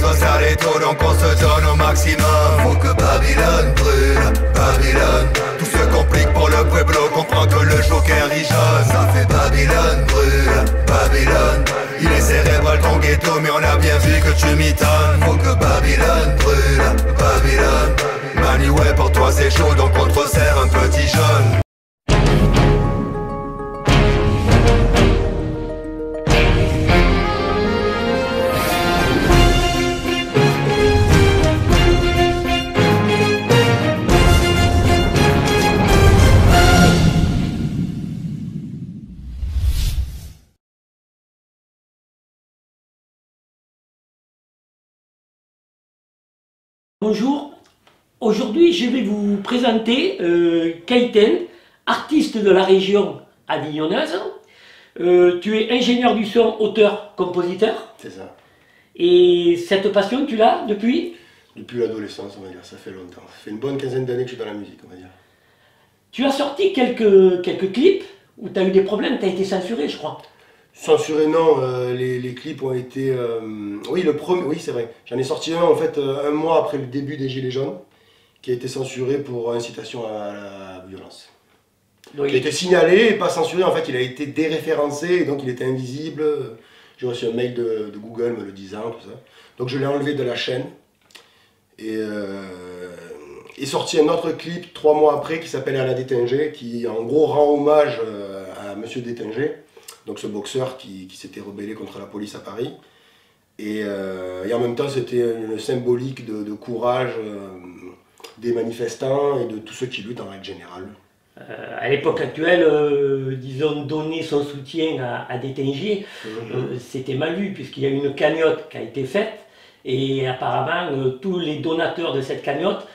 resserre les taux, donc on se donne au maximum. Faut que Babylone brûle, Babylone. Tout se complique pour le pueblo, comprend que le joker y jaune. Ça fait Babylone brûle, Babylone. Il est cérébral ton ghetto, mais on a bien vu que tu m'étonnes. Faut que Babylone brûle, Babylone. Mani ouais, pour toi c'est chaud, donc on te resserre un petit jaune. Bonjour, aujourd'hui je vais vous présenter Keiten, artiste de la région avignonnaise. Tu es ingénieur du son, auteur, compositeur. C'est ça. Et cette passion, tu l'as depuis? Depuis l'adolescence, on va dire, ça fait longtemps. Ça fait une bonne quinzaine d'années que je suis dans la musique, on va dire. Tu as sorti quelques clips où tu as eu des problèmes, tu as été censuré, je crois. Censuré, non, les clips ont été... Oui, le premier, oui, c'est vrai. J'en ai sorti un, en fait, un mois après le début des Gilets jaunes, qui a été censuré pour incitation à la violence. Oui. Il a été signalé et pas censuré, en fait, il a été déréférencé, et donc il était invisible. J'ai reçu un mail de Google me le disant, tout ça. Donc je l'ai enlevé de la chaîne. Et est sorti un autre clip 3 mois après qui s'appelle À la Détinger, qui en gros rend hommage à Monsieur Détinger. Donc ce boxeur qui s'était rebellé contre la police à Paris. Et en même temps, c'était une symbolique de courage des manifestants et de tous ceux qui luttent en règle générale. À l'époque actuelle, disons, donner son soutien à Détinger, c'était mal vu, puisqu'il y a une cagnotte qui a été faite, et apparemment, tous les donateurs de cette cagnotte,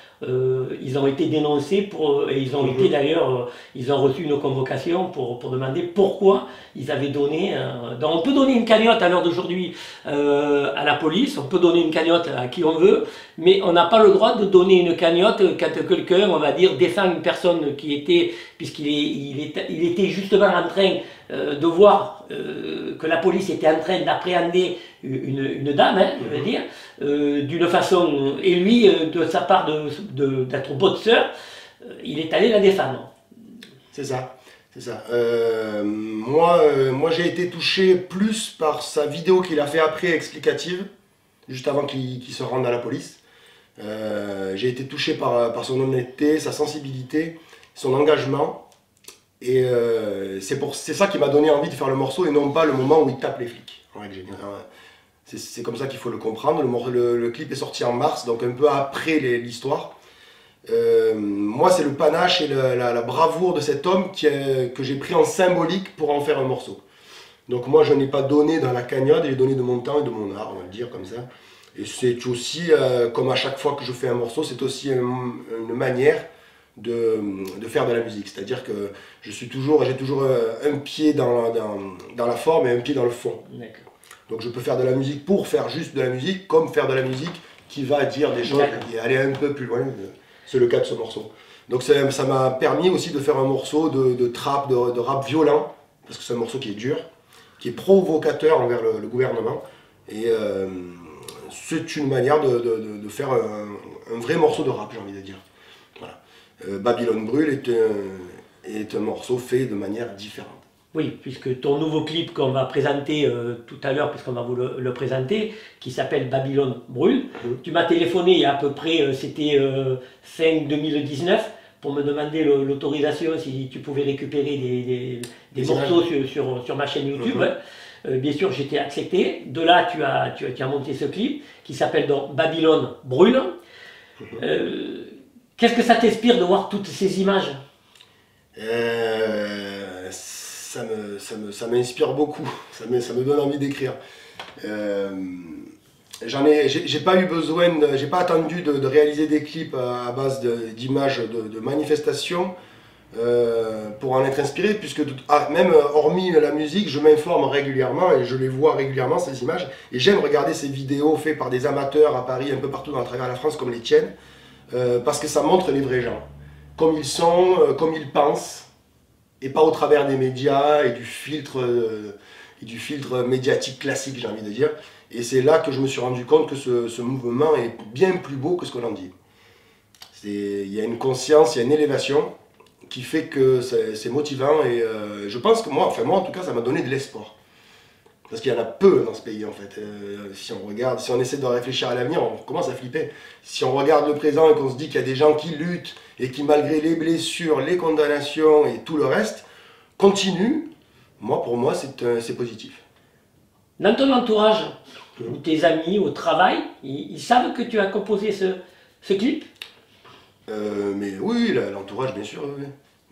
ils ont été dénoncés et ils ont été d'ailleurs, ils ont reçu une convocation pour demander pourquoi ils avaient donné. Donc on peut donner une cagnotte à l'heure d'aujourd'hui à la police, on peut donner une cagnotte à qui on veut, mais on n'a pas le droit de donner une cagnotte quand quelqu'un, on va dire, défend une personne qui était, puisqu'il était justement en train de voir que la police était en train d'appréhender une dame, hein, je veux dire, d'une façon, et lui, de sa part d'être boxeur, il est allé la défendre. C'est ça, c'est ça. Moi j'ai été touché plus par sa vidéo qu'il a fait après explicative, juste avant qu'il se rende à la police. J'ai été touché par son honnêteté, sa sensibilité, son engagement. Et c'est ça qui m'a donné envie de faire le morceau et non pas le moment où il tape les flics, en règle générale. C'est comme ça qu'il faut le comprendre. Le clip est sorti en mars, donc un peu après l'histoire. Moi, c'est le panache et la bravoure de cet homme que j'ai pris en symbolique pour en faire un morceau. Donc moi, je n'ai pas donné dans la cagnotte, j'ai donné de mon temps et de mon art, on va le dire comme ça. Et c'est aussi, comme à chaque fois que je fais un morceau, c'est aussi une manière de faire de la musique. C'est-à-dire que j'ai toujours un pied dans la forme et un pied dans le fond. Donc je peux faire de la musique pour faire juste de la musique, comme faire de la musique qui va dire des choses et aller un peu plus loin. C'est le cas de ce morceau. Donc ça m'a permis aussi de faire un morceau de trap, de rap violent, parce que c'est un morceau qui est dur, qui est provocateur envers le gouvernement. Et c'est une manière de faire un vrai morceau de rap, j'ai envie de dire. Voilà. Babylone brûle est un morceau fait de manière différente. Oui, puisque ton nouveau clip qu'on va présenter tout à l'heure, puisqu'on va vous le présenter, qui s'appelle Babylone brûle, tu m'as téléphoné il y a à peu près, c'était fin 2019, pour me demander l'autorisation si tu pouvais récupérer des morceaux sur ma chaîne YouTube. Bien sûr, j'étais accepté. De là, tu as monté ce clip qui s'appelle donc Babylone brûle. Qu'est-ce que ça t'inspire de voir toutes ces images? Ça m'inspire beaucoup, ça me donne envie d'écrire. J'ai pas eu besoin, j'ai pas attendu de réaliser des clips à base d'images de manifestations pour en être inspiré, puisque même hormis la musique, je m'informe régulièrement et je les vois régulièrement ces images. Et j'aime regarder ces vidéos faites par des amateurs à Paris, un peu partout à travers la France, comme les tiennes, parce que ça montre les vrais gens, comme ils sont, comme ils pensent. Et pas au travers des médias et du filtre et du filtre médiatique classique, j'ai envie de dire. Et c'est là que je me suis rendu compte que ce mouvement est bien plus beau que ce qu'on en dit. Il y a une conscience, il y a une élévation qui fait que c'est motivant et je pense que moi en tout cas, ça m'a donné de l'espoir. Parce qu'il y en a peu dans ce pays en fait. Si on regarde, si on essaie de réfléchir à l'avenir, on commence à flipper. Si on regarde le présent et qu'on se dit qu'il y a des gens qui luttent et qui malgré les blessures, les condamnations et tout le reste, continuent, pour moi c'est positif. Dans ton entourage, ou tes amis au travail, ils savent que tu as composé ce clip? Mais oui, l'entourage bien sûr. Oui.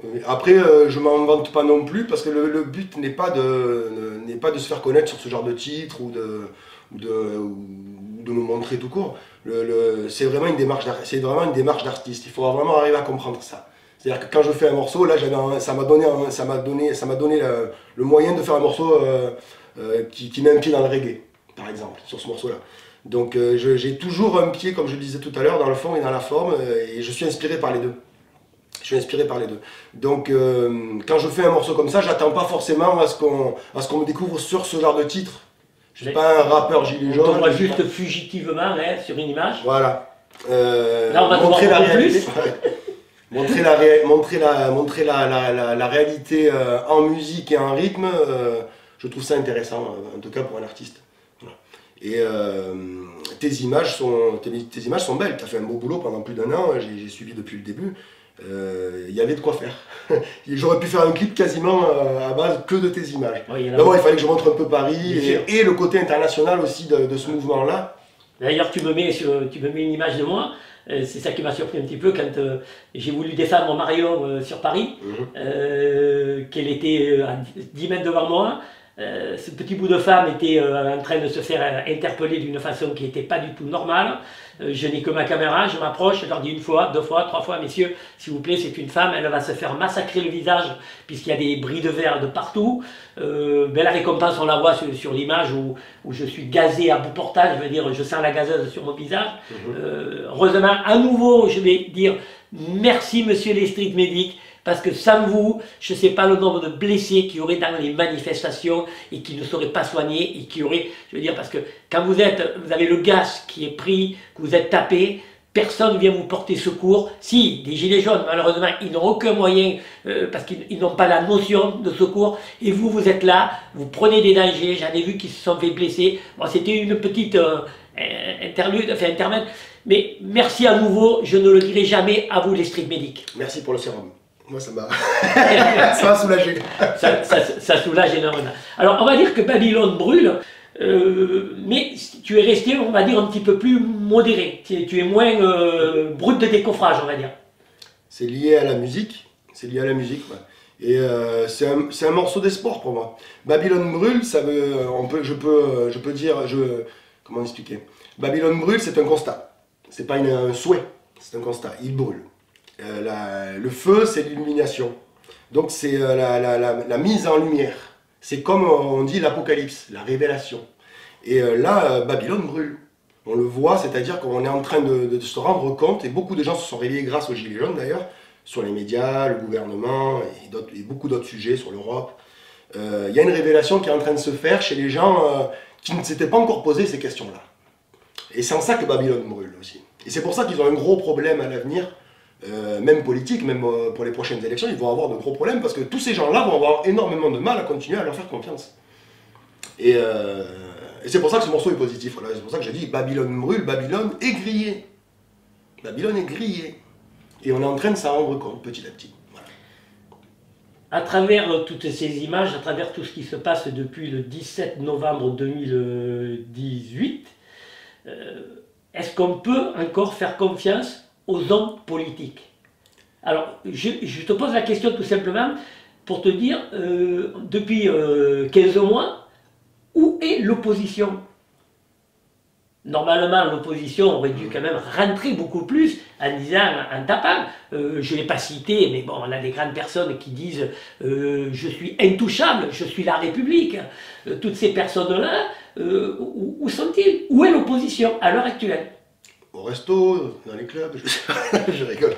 Oui. Après, je m'en vante pas non plus parce que le but n'est pas de se faire connaître sur ce genre de titre ou de me montrer tout court. C'est vraiment une démarche d'artiste. Il faut vraiment arriver à comprendre ça. C'est-à-dire que quand je fais un morceau, là, ça m'a donné le moyen de faire un morceau qui met un pied dans le reggae, par exemple, sur ce morceau-là. Donc j'ai toujours un pied, comme je le disais tout à l'heure, dans le fond et dans la forme, et je suis inspiré par les deux. Donc quand je fais un morceau comme ça, j'attends pas forcément à ce qu'on me découvre sur ce genre de titre. Je suis pas un rappeur gilet jaune. On voit juste fugitivement sur une image. Voilà. Là on va montrer la réalité. montrer la réalité en musique et en rythme, je trouve ça intéressant, en tout cas pour un artiste. Et tes images sont belles, tu as fait un beau boulot pendant plus d'1 an, j'ai suivi depuis le début, il y avait de quoi faire. J'aurais pu faire un clip quasiment à base que de tes images. Oui, mais bon, il fallait que je montre un peu Paris et le côté international aussi de ce mouvement-là. D'ailleurs, tu me mets une image de moi, c'est ça qui m'a surpris un petit peu quand j'ai voulu défendre Marion sur Paris, qu'elle était à 10 mètres devant moi. Ce petit bout de femme était en train de se faire interpeller d'une façon qui n'était pas du tout normale. Je n'ai que ma caméra, je m'approche, je leur dis 1 fois, 2 fois, 3 fois, messieurs, s'il vous plaît, c'est une femme, elle va se faire massacrer le visage puisqu'il y a des bris de verre de partout. La récompense, on la voit sur l'image où je suis gazé à bout portant, je veux dire, je sens la gazeuse sur mon visage. Heureusement, à nouveau, je vais dire merci, monsieur les street medics. Parce que sans vous, je ne sais pas le nombre de blessés qu'il y aurait dans les manifestations et qui ne seraient pas soignés et qui auraient, je veux dire, parce que quand vous avez le gaz qui est pris, que vous êtes tapé, personne ne vient vous porter secours. Si, des gilets jaunes, malheureusement, ils n'ont aucun moyen parce qu'ils n'ont pas la notion de secours. Et vous êtes là, vous prenez des dangers. J'en ai vu qui se sont fait blesser. Bon, c'était une petite intermède. Mais merci à nouveau, je ne le dirai jamais à vous les street medics. Merci pour le sérum. Moi, ça m'a soulagé. Ça soulage énormément. Alors, on va dire que Babylone brûle, mais tu es resté, on va dire, un petit peu plus modéré. Tu es moins brut de décoffrage, on va dire. C'est lié à la musique. Ouais. Et c'est un morceau d'espoir pour moi. Babylone brûle, ça veut, je peux dire, comment expliquer? Babylone brûle, c'est un constat. C'est pas un souhait, c'est un constat. Il brûle. Le feu, c'est l'illumination. Donc c'est la mise en lumière. C'est comme on dit l'apocalypse, la révélation. Et là, Babylone brûle. On le voit, c'est-à-dire qu'on est en train de se rendre compte, et beaucoup de gens se sont réveillés grâce aux Gilets jaunes d'ailleurs, sur les médias, le gouvernement, et beaucoup d'autres sujets sur l'Europe. Il y a une révélation qui est en train de se faire chez les gens qui ne s'étaient pas encore posé ces questions-là. Et c'est en ça que Babylone brûle aussi. Et c'est pour ça qu'ils ont un gros problème à l'avenir, même politique, même pour les prochaines élections, ils vont avoir de gros problèmes parce que tous ces gens-là vont avoir énormément de mal à continuer à leur faire confiance. Et c'est pour ça que ce morceau est positif. Voilà. C'est pour ça que je dis Babylone brûle, Babylone est grillée. Babylone est grillée. Et on est en train de s'en rendre compte petit à petit. Voilà. À travers toutes ces images, à travers tout ce qui se passe depuis le 17 novembre 2018, est-ce qu'on peut encore faire confiance aux hommes politiques? Alors, je te pose la question tout simplement pour te dire, depuis 15 mois, où est l'opposition? Normalement, l'opposition aurait dû quand même rentrer beaucoup plus en disant, en tapant, je ne l'ai pas cité, mais bon, on a des grandes personnes qui disent je suis intouchable, je suis la République. Toutes ces personnes-là, où sont-ils? Où est l'opposition à l'heure actuelle? Au resto, dans les clubs, je rigole.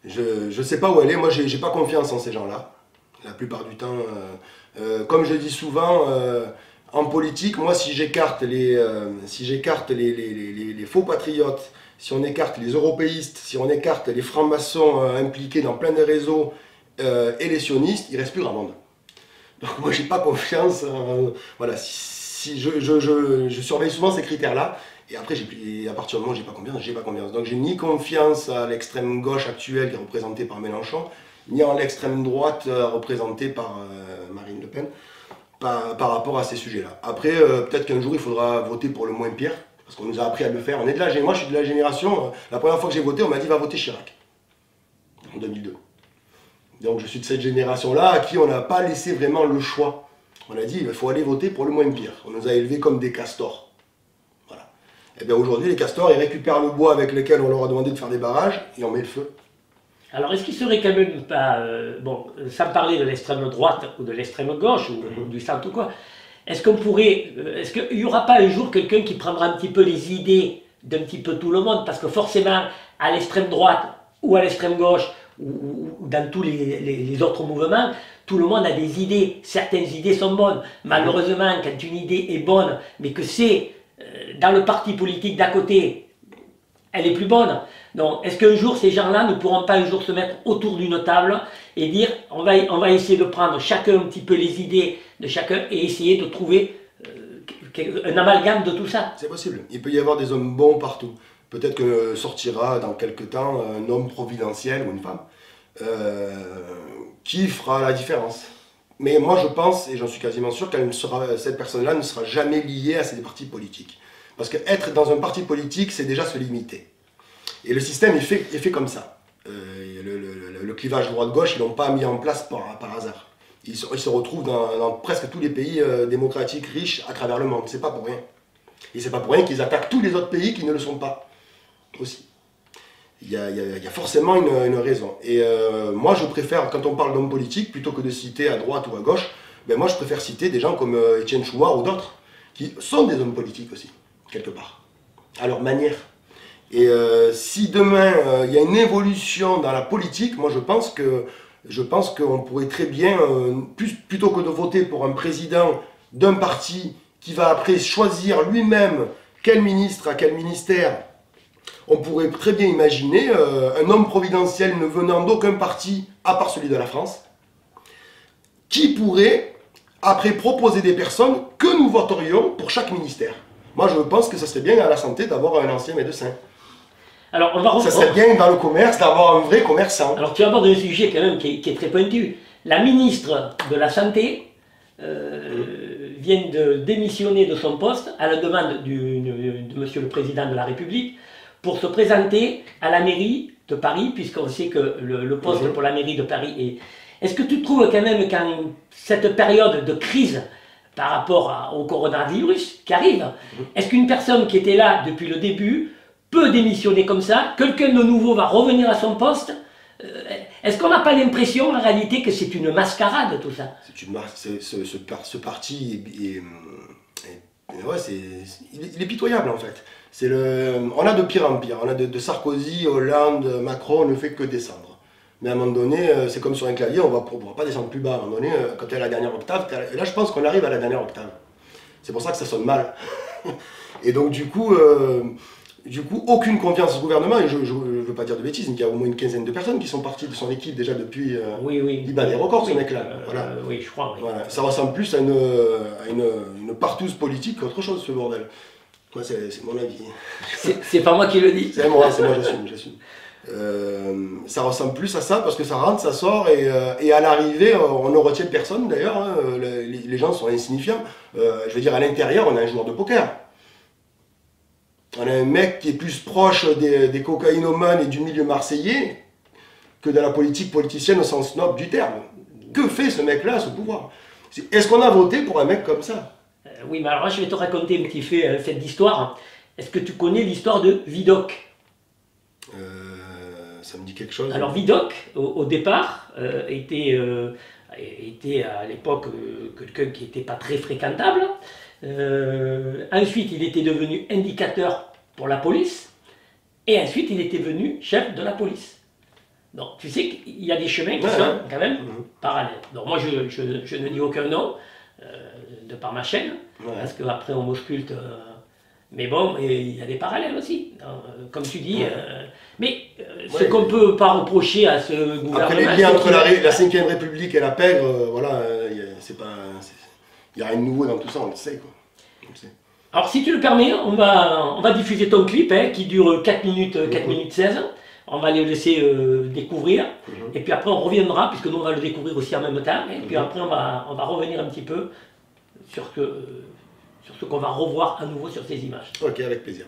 Je sais pas où elle est, moi j'ai pas confiance en ces gens-là. La plupart du temps, comme je dis souvent, en politique, moi si j'écarte les faux patriotes, si on écarte les européistes, si on écarte les francs-maçons impliqués dans plein de réseaux et les sionistes, il ne reste plus grand monde. Donc moi j'ai pas confiance, voilà, si je surveille souvent ces critères-là, et après à partir du moment où j'ai pas confiance. Donc j'ai ni confiance à l'extrême gauche actuelle qui est représentée par Mélenchon, ni en l'extrême droite représentée par Marine Le Pen, par rapport à ces sujets-là. Après, peut-être qu'un jour il faudra voter pour le moins pire, parce qu'on nous a appris à le faire. Moi je suis de la génération, la première fois que j'ai voté, on m'a dit va voter Chirac, en 2002. Donc je suis de cette génération-là à qui on n'a pas laissé vraiment le choix. On a dit il faut aller voter pour le moins pire. On nous a élevés comme des castors. Voilà. Et bien aujourd'hui les castors ils récupèrent le bois avec lequel on leur a demandé de faire des barrages et on met le feu. Alors, est-ce qu'il serait quand même pas, bon, sans parler de l'extrême droite ou de l'extrême gauche ou du centre ou quoi, est-ce qu'il n'y aura pas un jour quelqu'un qui prendra un petit peu les idées d'un petit peu tout le monde? Parce que forcément, à l'extrême droite ou à l'extrême gauche ou dans tous les autres mouvements, tout le monde a des idées. Certaines idées sont bonnes. Malheureusement, quand une idée est bonne, mais que c'est dans le parti politique d'à côté, elle est plus bonne. Donc, est-ce qu'un jour, ces gens-là ne pourront pas un jour se mettre autour d'une table et dire, on va essayer de prendre chacun un petit peu les idées de chacun et essayer de trouver un amalgame de tout ça? C'est possible. Il peut y avoir des hommes bons partout. Peut-être que sortira dans quelques temps un homme providentiel ou une femme qui fera la différence. Mais moi, je pense, et j'en suis quasiment sûr, cette personne-là ne sera jamais liée à ces partis politiques. Parce qu'être dans un parti politique, c'est déjà se limiter. Et le système est fait comme ça. Le clivage droite-gauche, ils ne l'ont pas mis en place par hasard. Ils se retrouvent dans presque tous les pays démocratiques riches à travers le monde. C'est pas pour rien. Et c'est pas pour rien qu'ils attaquent tous les autres pays qui ne le sont pas aussi. Il y a forcément une raison. Et moi, je préfère, quand on parle d'hommes politiques, plutôt que de citer à droite ou à gauche, ben moi, je préfère citer des gens comme Étienne Chouard ou d'autres, qui sont des hommes politiques aussi, quelque part, à leur manière. Et si demain, il y a une évolution dans la politique, moi, je pense qu'on pourrait très bien, plutôt que de voter pour un président d'un parti qui va après choisir lui-même quel ministre à quel ministère, on pourrait très bien imaginer un homme providentiel ne venant d'aucun parti, à part celui de la France, qui pourrait après proposer des personnes que nous voterions pour chaque ministère. Moi, je pense que ce serait bien à la santé d'avoir un ancien médecin. Alors, ça serait bien dans le commerce d'avoir un vrai commerçant. Alors, tu abordes un sujet quand même qui est très pointu. La ministre de la Santé vient de démissionner de son poste à la demande de Monsieur le Président de la République pour se présenter à la mairie de Paris, puisqu'on sait que le poste pour la mairie de Paris est... Est-ce que tu trouves quand même qu'en cette période de crise par rapport au coronavirus qui arrive, est-ce qu'une personne qui était là depuis le début peut démissionner comme ça, quelqu'un de nouveau va revenir à son poste? Est-ce qu'on n'a pas l'impression en réalité que c'est une mascarade tout ça? Ce parti il est pitoyable en fait. On a de pire en pire. On a de Sarkozy, Hollande, Macron, on ne fait que descendre. Mais à un moment donné, c'est comme sur un clavier, on ne pourra pas descendre plus bas. À un moment donné, quand tu es à la dernière octave, et là je pense qu'on arrive à la dernière octave. C'est pour ça que ça sonne mal. Et donc du coup, aucune confiance au gouvernement, et je ne veux pas dire de bêtises, mais il y a au moins une quinzaine de personnes qui sont parties de son équipe déjà depuis... Il bat des records, ce mec-là. Voilà. Oui, je crois. Oui. Voilà. Ça ressemble plus à une partouze politique qu'autre chose, ce bordel. Moi, c'est mon avis. C'est pas moi qui le dis. C'est moi, j'assume. Ça ressemble plus à ça parce que ça rentre, ça sort et à l'arrivée on ne retient personne d'ailleurs, hein, les gens sont insignifiants. Je veux dire, à l'intérieur on a un joueur de poker, on a un mec qui est plus proche des cocaïnomanes et du milieu marseillais que de la politique politicienne au sens noble du terme. Que fait ce mec là à ce pouvoir? Est-ce qu'on a voté pour un mec comme ça? Oui, mais alors je vais te raconter un petit fait d'histoire. Est-ce que tu connais l'histoire de Vidocq? Ça me dit quelque chose. Alors Vidocq, au départ, était à l'époque quelqu'un qui n'était pas très fréquentable. Ensuite, il était devenu indicateur pour la police. Et ensuite, il était devenu chef de la police. Donc tu sais qu'il y a des chemins qui sont quand même parallèles. Donc moi je ne dis aucun nom de par ma chaîne, parce qu'après on m'ausculte. Mais bon, il y a des parallèles aussi, comme tu dis. Mais ce qu'on ne peut pas reprocher à ce gouvernement... Après les liens entre la 5ème République et la pègre, voilà, il n'y a rien de nouveau dans tout ça, on le sait, quoi. Alors si tu le permets, on va diffuser ton clip qui dure 4 minutes 16. On va le laisser découvrir. Et puis après on reviendra, puisque nous on va le découvrir aussi en même temps. Et puis après on va revenir un petit peu sur ce qu'on va revoir à nouveau sur ces images. Ok, avec plaisir.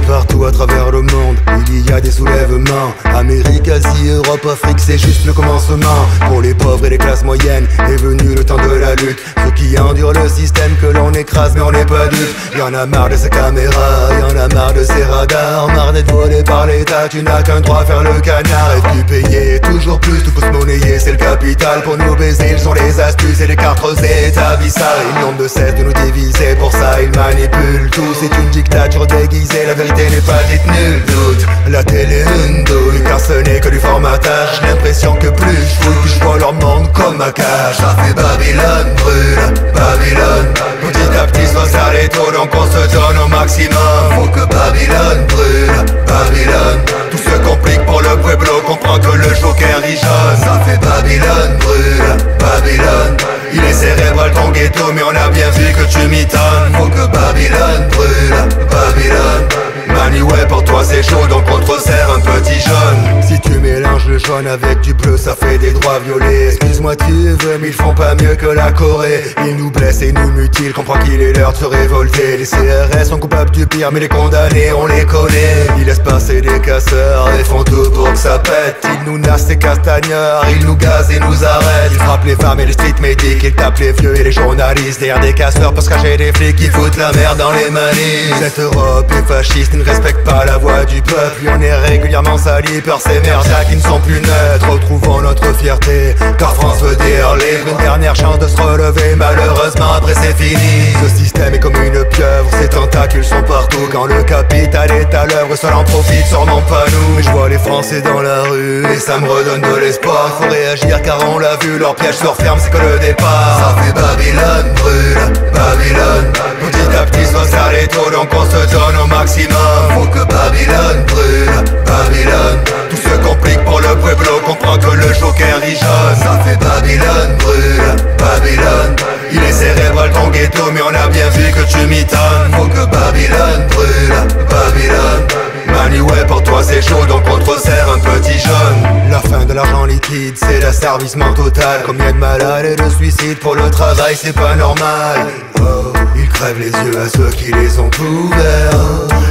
Partout à travers le monde, il y a des soulèvements. Amérique, Asie, Europe, Afrique, c'est juste le commencement. Pour les pauvres et les classes moyennes, est venu le temps de la lutte. Ceux qui endurent le système que l'on écrase mais on n'est pas dupes. Y'en a marre de ces caméras, y'en a marre de ces radars. Marre d'être volé par l'État, tu n'as qu'un droit à faire le canard. Et puis payer toujours plus, tout faut se monnayer, c'est le capital. Pour nous baiser, ils ont les astuces et les cartes établissent. Ils n'ont de cesse de nous diviser, pour ça ils manipulent tout. C'est une dictature déguisée, la vérité n'est pas dite, nul doute. La télé une douille, car ce n'est que du formatage. J'ai l'impression que plus je fouille, plus je vois leur monde comme ma cage. Ça fait Babylone, brûle, Babylone. Petit à petit se resserre les taux, donc on se donne au maximum. Faut que Babylone brûle, Babylone. Tout se complique pour le pueblo, comprend que le joker y jaune. Ça fait Babylone, brûle, Babylone. Il est cérébral ton ghetto, mais on a bien vu que tu m'étonnes. Faut que Babylone brûle, Babylone. Mani ouais, pour toi c'est chaud, donc on te resserre un petit jaune. Si tu mélanges le jaune avec du bleu, ça fait des droits violets. Excuse-moi tu veux, mais ils font pas mieux que la Corée. Ils nous blessent et nous mutilent, comprends qu'il est l'heure de se révolter. Les CRS sont coupables du pire, mais les condamnés on les connaît. Ils laissent passer des casseurs et font tout pour que ça pète. Ils nous nassent ces castagneurs, ils nous gazent et nous arrêtent. Ils frappent les femmes et les street medics, ils tapent les vieux et les journalistes. Derrière des casseurs pour se cacher des flics qui foutent la merde dans les manifs. Cette Europe est fasciste, ils ne respectent pas la voix du peuple. Et on est régulièrement sali par ces merdas qui ne sont plus neutres. Retrouvons notre fierté, car France veut dire libre. Une dernière chance de se relever, malheureusement après c'est fini. Ce système est comme une pieuvre, ses tentacules sont partout. Quand le capital est à l'œuvre, seul en profite, sûrement pas nous. Mais je vois les Français dans la rue et ça me redonne de l'espoir. Faut réagir car on l'a vu, leur piège se referme, c'est que le départ. Ça fait Babylone, brûle, Babylone. Petit à petit se resserre les taux, donc on se donne au maximum. Faut que Babylone brûle, Babylone. Tout se complique pour le pueblo, comprend que le joker y jaune. Ça fait Babylone brûle, Babylone. Il est cérébral ton ghetto, mais on a bien vu que tu m'étonnes. Faut que Babylone brûle, Babylone. Mani ouais, pour toi c'est chaud, donc on te resserre un petit jaune. La fin de l'argent liquide, c'est l'asservissement total. Combien de malades et de suicides pour le travail, c'est pas normal. Oh, ils crèvent les yeux à ceux qui les ont couverts.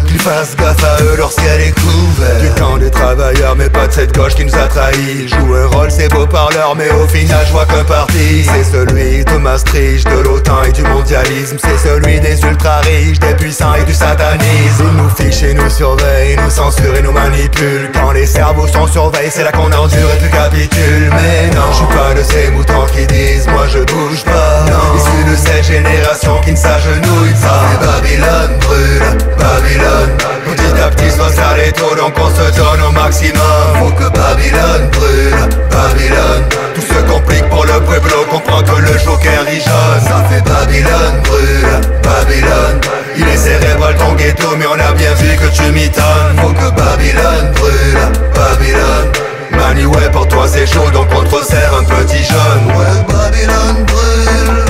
Qu'ils fassent gaffe à eux, leur ciel est couvert. Du camp des travailleurs, mais pas de cette gauche qui nous a trahis. Ils jouent un rôle, c'est beau parleur, mais au final je vois qu'un parti. C'est celui de Maastricht, de l'OTAN et du mondialisme. C'est celui des ultra riches, des puissants et du satanisme. Ils nous fichent et nous surveillent, nous censurent et nous manipulent. Quand les cerveaux sont surveillés, c'est là qu'on endure et plus capitule. Mais non, je suis pas de ces moutons qui disent moi je bouge pas. Issu de cette génération qui ne s'agenouille pas. Ça fait Babylone brûle, Babylone. Petit à petit se resserre les taux, donc on se donne au maximum. Faut que Babylone brûle, Babylone. Tout se complique pour le pueblo, comprend que le joker y jaune. Ça fait Babylone brûle, Babylone. Il est cérébral ton ghetto, mais on a bien vu que tu m'étonnes. Faut que Babylone brûle, Babylone. Mani ouais, pour toi c'est chaud, donc on te resserre un petit jaune. Ouais, Babylone brûle.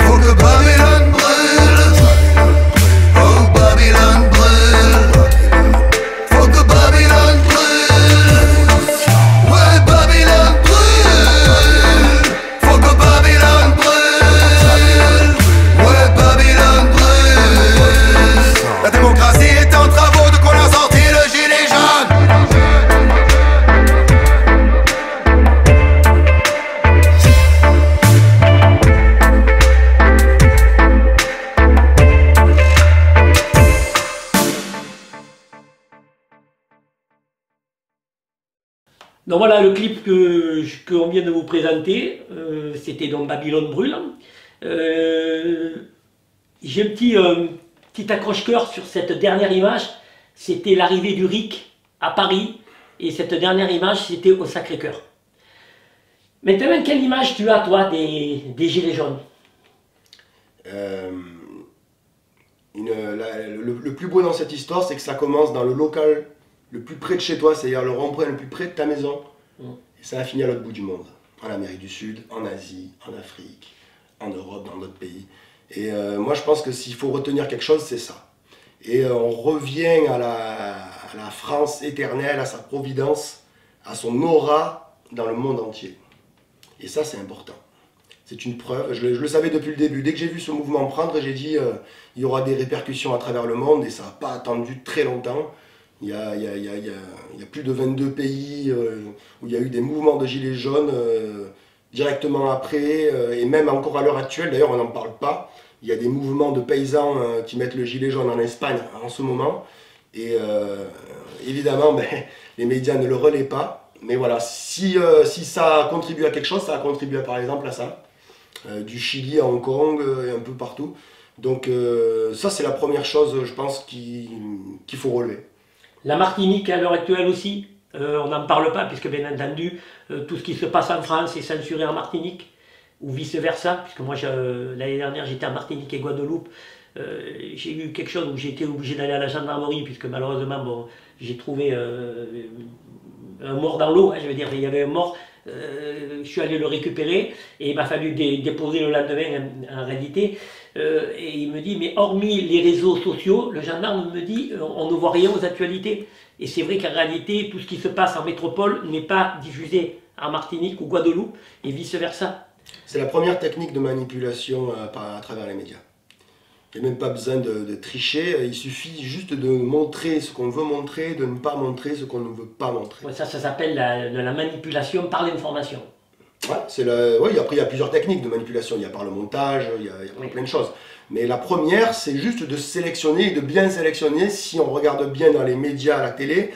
Faut que Babylone brûle. Oh, Babylone brûle. Faut que Babylone brûle. Ouais, Babylone brûle. Faut que Babylone brûle. Ouais, Babylone brûle. La démocratie est en travaux, donc on a sorti le gilet jaune. Donc voilà le clip qu'on vient de vous présenter, c'était donc Babylone brûle. J'ai un petit accroche-cœur sur cette dernière image, c'était l'arrivée du RIC à Paris, et cette dernière image c'était au Sacré-Cœur. Maintenant, quelle image tu as toi des Gilets jaunes? Le plus beau dans cette histoire, c'est que ça commence dans le local le plus près de chez toi, c'est-à-dire le rond-point le plus près de ta maison, et ça a fini à l'autre bout du monde, en Amérique du Sud, en Asie, en Afrique, en Europe, dans d'autres pays. Et moi je pense que s'il faut retenir quelque chose, c'est ça. Et on revient à la France éternelle, à sa providence, à son aura dans le monde entier. Et ça c'est important. C'est une preuve, je le savais depuis le début. Dès que j'ai vu ce mouvement prendre, j'ai dit il y aura des répercussions à travers le monde, et ça n'a pas attendu très longtemps. Il y a plus de 22 pays où il y a eu des mouvements de gilets jaunes directement après, et même encore à l'heure actuelle, d'ailleurs on n'en parle pas. Il y a des mouvements de paysans qui mettent le gilet jaune en Espagne en ce moment, et évidemment les médias ne le relaient pas. Mais voilà, si ça a contribué à quelque chose, ça a contribué par exemple à ça. Du Chili à Hong Kong et un peu partout. Donc ça c'est la première chose, je pense, qu'il faut relever. La Martinique à l'heure actuelle aussi, on n'en parle pas puisque bien entendu tout ce qui se passe en France est censuré en Martinique ou vice versa, puisque moi l'année dernière j'étais en Martinique et Guadeloupe, j'ai eu quelque chose où j'ai été obligé d'aller à la gendarmerie puisque malheureusement bon, j'ai trouvé un mort dans l'eau, hein, je veux dire il y avait un mort. Je suis allé le récupérer et il m'a fallu déposer le lendemain en réalité. Et il me dit, mais hormis les réseaux sociaux, le gendarme me dit, on ne voit rien aux actualités. Et c'est vrai qu'en réalité, tout ce qui se passe en métropole n'est pas diffusé en Martinique ou Guadeloupe et vice versa. C'est la première technique de manipulation à travers les médias. Il n'y a même pas besoin de tricher, il suffit juste de montrer ce qu'on veut montrer, de ne pas montrer ce qu'on ne veut pas montrer. Ouais, ça s'appelle la manipulation par l'information. Ouais, après il y a plusieurs techniques de manipulation, il y a par le montage, il y a plein de choses. Mais la première, c'est juste de sélectionner et de bien sélectionner. Si on regarde bien dans les médias, à la télé,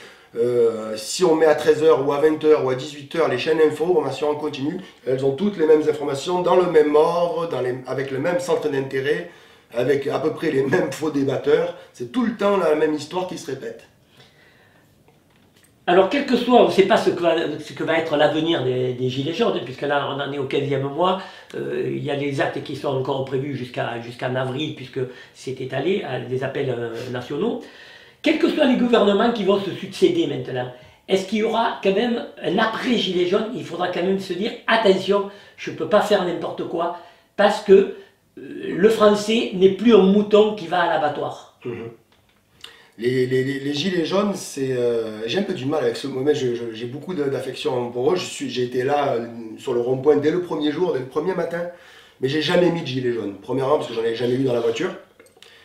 si on met à 13h ou à 20h ou à 18h les chaînes information en continu, elles ont toutes les mêmes informations dans le même ordre, avec le même centre d'intérêt, avec à peu près les mêmes faux débatteurs. C'est tout le temps la même histoire qui se répète. Alors, quel que soit, on ne sait pas ce que va être l'avenir des Gilets jaunes, puisque là, on en est au 15e mois, il y a des actes qui sont encore prévus jusqu'en avril, puisque c'est étalé à des appels nationaux. Quels que soient les gouvernements qui vont se succéder maintenant, est-ce qu'il y aura quand même un après-Gilets jaunes? Il faudra quand même se dire, attention, je ne peux pas faire n'importe quoi, parce que le français n'est plus un mouton qui va à l'abattoir. Les gilets jaunes, j'ai un peu du mal avec ce moment, j'ai beaucoup d'affection pour eux. J'ai été là sur le rond-point dès le premier jour, dès le premier matin, mais j'ai jamais mis de gilet jaune. Premièrement, parce que j'en ai jamais eu dans la voiture.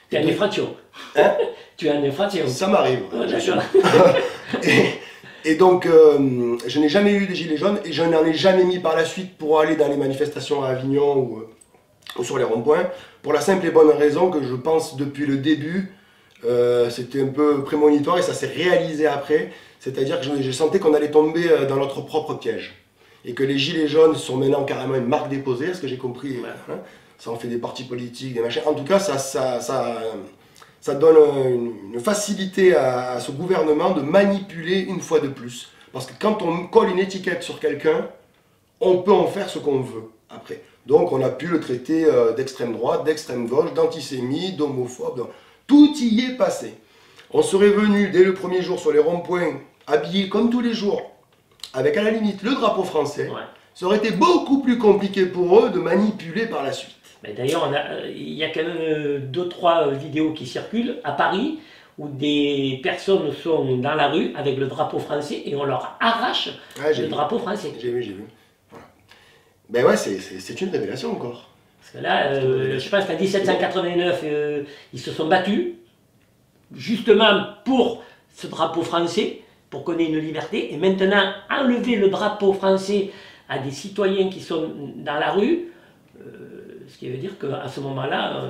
Tu as une infraction. Hein? Tu as une infraction. Ça m'arrive. Oh, et donc, je n'ai jamais eu de gilets jaunes et je n'en ai jamais mis par la suite pour aller dans les manifestations à Avignon ou sur les ronds-points, pour la simple et bonne raison que je pense depuis le début, c'était un peu prémonitoire et ça s'est réalisé après, c'est-à-dire que je sentais qu'on allait tomber dans notre propre piège. Et que les gilets jaunes sont maintenant carrément une marque déposée, ce que j'ai compris, hein, ça en fait des partis politiques, des machins. En tout cas, ça donne une facilité à ce gouvernement de manipuler une fois de plus. Parce que quand on colle une étiquette sur quelqu'un, on peut en faire ce qu'on veut après. Donc on a pu le traiter d'extrême droite, d'extrême gauche, d'antisémite, d'homophobe. Tout y est passé. On serait venu dès le premier jour sur les ronds-points, habillés comme tous les jours, avec à la limite le drapeau français. Ouais. Ça aurait été beaucoup plus compliqué pour eux de manipuler par la suite. D'ailleurs, il y a quand même 2-3 vidéos qui circulent à Paris où des personnes sont dans la rue avec le drapeau français et on leur arrache le drapeau français. J'ai vu. Voilà. Ben ouais, c'est une révélation encore. Parce que là, je pense qu'en 1789, ils se sont battus, justement pour ce drapeau français, pour qu'on ait une liberté. Et maintenant, enlever le drapeau français à des citoyens qui sont dans la rue, ce qui veut dire qu'à ce moment-là,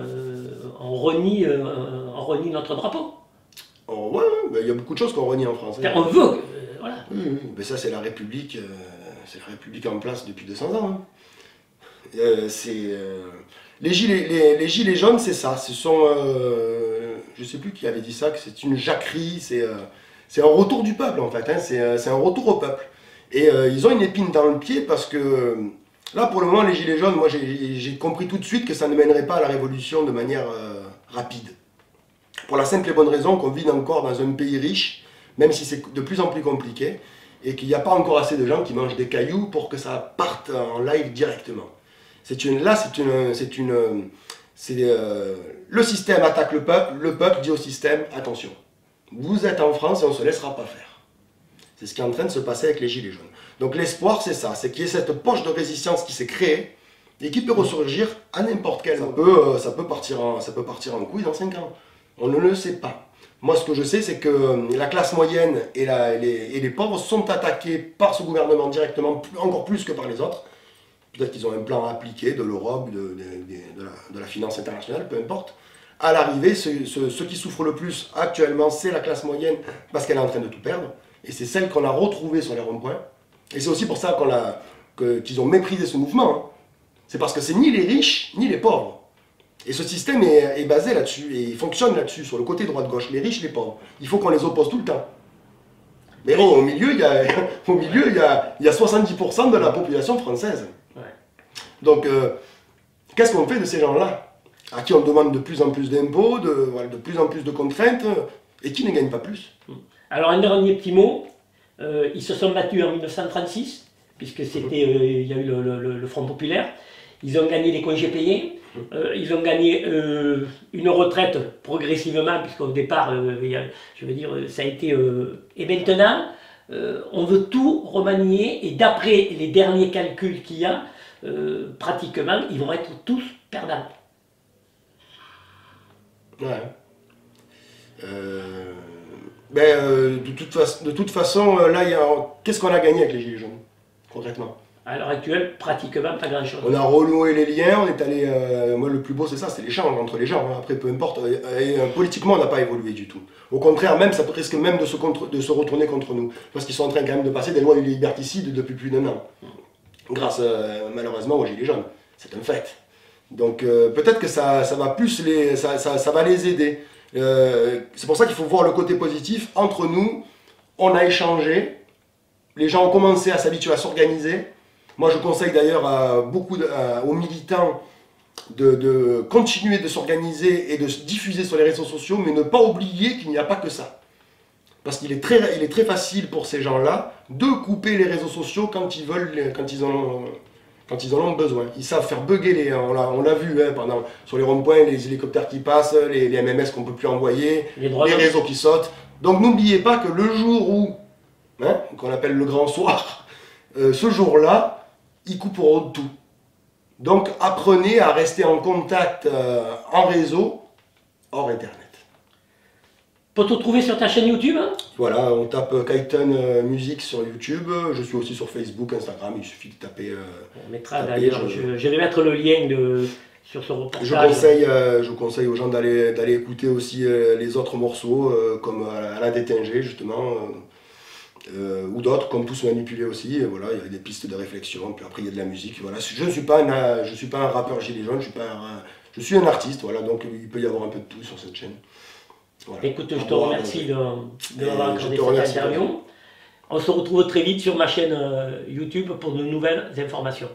on renie notre drapeau. Oh, ouais, il y a beaucoup de choses qu'on renie en France. On veut, voilà. Oui. Mais ça, c'est la République en place depuis 200 ans. Hein. Les gilets jaunes, c'est ça. Ce sont, je sais plus qui avait dit ça, que c'est une jacquerie, c'est un retour du peuple en fait. Hein. C'est un retour au peuple. Et ils ont une épine dans le pied parce que là, pour le moment, les gilets jaunes, moi, j'ai compris tout de suite que ça ne mènerait pas à la révolution de manière rapide. Pour la simple et bonne raison qu'on vit encore dans un pays riche, même si c'est de plus en plus compliqué, et qu'il n'y a pas encore assez de gens qui mangent des cailloux pour que ça parte en live directement. Le système attaque le peuple dit au système, attention, vous êtes en France et on ne se laissera pas faire. C'est ce qui est en train de se passer avec les gilets jaunes. Donc l'espoir, c'est ça, c'est qu'il y ait cette poche de résistance qui s'est créée et qui peut ressurgir à n'importe quel moment. Ça peut partir en couille dans 5 ans. On ne le sait pas. Moi, ce que je sais, c'est que la classe moyenne et les pauvres sont attaqués par ce gouvernement directement, encore plus que par les autres. Peut-être qu'ils ont un plan appliqué de l'Europe, de la finance internationale, peu importe. À l'arrivée, ceux qui souffrent le plus actuellement, c'est la classe moyenne, parce qu'elle est en train de tout perdre. Et c'est celle qu'on a retrouvée sur les ronds-points. Et c'est aussi pour ça qu'ils ont méprisé ce mouvement. Hein. C'est parce que c'est ni les riches, ni les pauvres. Et ce système est basé là-dessus, et il fonctionne là-dessus, sur le côté droite-gauche, les riches, les pauvres. Il faut qu'on les oppose tout le temps. Mais bon, au milieu, il y a 70% de la population française. Ouais. Donc, qu'est-ce qu'on fait de ces gens-là, à qui on demande de plus en plus d'impôts, de plus en plus de contraintes, et qui ne gagnent pas plus? Alors, un dernier petit mot. Ils se sont battus en 1936, puisque il y a eu le Front populaire. Ils ont gagné les congés payés. Ils ont gagné une retraite progressivement, puisqu'au départ, je veux dire, ça a été... et maintenant, on veut tout remanier, et d'après les derniers calculs qu'il y a, pratiquement, ils vont être tous perdants. Ouais. De toute façon, là, qu'est-ce qu'on a gagné avec les gilets jaunes, concrètement? À l'heure actuelle, pratiquement pas grand-chose. On a renoué les liens, on est allé... moi, le plus beau, c'est ça, c'est l'échange entre les gens. Hein. Après, peu importe. Politiquement, on n'a pas évolué du tout. Au contraire, même, ça risque même de se retourner contre nous. Parce qu'ils sont en train quand même de passer des lois liberticides depuis plus d'1 an. Grâce, malheureusement, aux gilets jaunes. C'est un fait. Donc, peut-être que ça va plus ça va les aider. C'est pour ça qu'il faut voir le côté positif. Entre nous, on a échangé. Les gens ont commencé à s'habituer à s'organiser. Moi, je conseille d'ailleurs aux militants de continuer de s'organiser et de se diffuser sur les réseaux sociaux, mais ne pas oublier qu'il n'y a pas que ça. Parce qu'il est très facile pour ces gens-là de couper les réseaux sociaux quand ils en ont besoin. Ils savent faire bugger on l'a vu hein, sur les ronds-points, les hélicoptères qui passent, les MMS qu'on ne peut plus envoyer, les réseaux qui sautent. Donc n'oubliez pas que le jour où, hein, qu'on appelle le grand soir, ce jour-là, ils couperont tout. Donc apprenez à rester en contact en réseau, hors Internet. Pour te trouver sur ta chaîne YouTube, hein? Voilà, on tape Kaiton Musique sur YouTube. Je suis aussi sur Facebook, Instagram, il suffit de taper. On mettra d'ailleurs, je vais mettre le lien sur ce reportage. Je conseille aux gens d'aller écouter aussi les autres morceaux, comme Alain Détinger justement, ou d'autres, comme Tous Manipulés aussi. Et voilà, il y a des pistes de réflexion, puis après il y a de la musique. Voilà. Je ne suis pas un rappeur gilet jaune, je suis un artiste, voilà, donc il peut y avoir un peu de tout sur cette chaîne. Voilà. Écoute, je te remercie de m'avoir accordé cette interview. On se retrouve très vite sur ma chaîne YouTube pour de nouvelles informations.